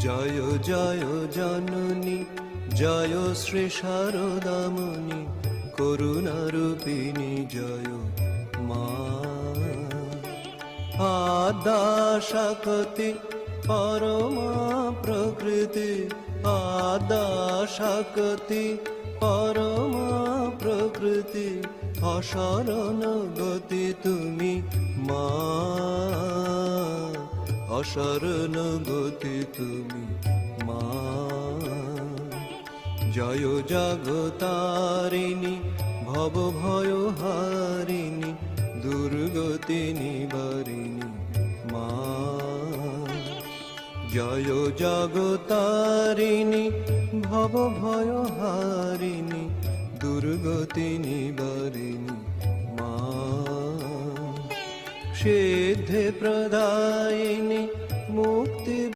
জয় জয় জননী জয় শ্রী শারদামণি করুণারূপিণী জয় মা। আদ্যা শক্তি পরমা প্রকৃতি, আদ্যা শক্তি পরমা প্রকৃতি, অশরণ গতি তুমি মা, অশরণ গতি তুমি মা। জয় জগতারিণী ভব ভয় হারিণী দুর্গতি নিবারিণী মা। জয় জগতারিণী ভব ভয় হারিণী দুর্গতি নিবারিণী মা। সিদ্ধি প্রদায়িনী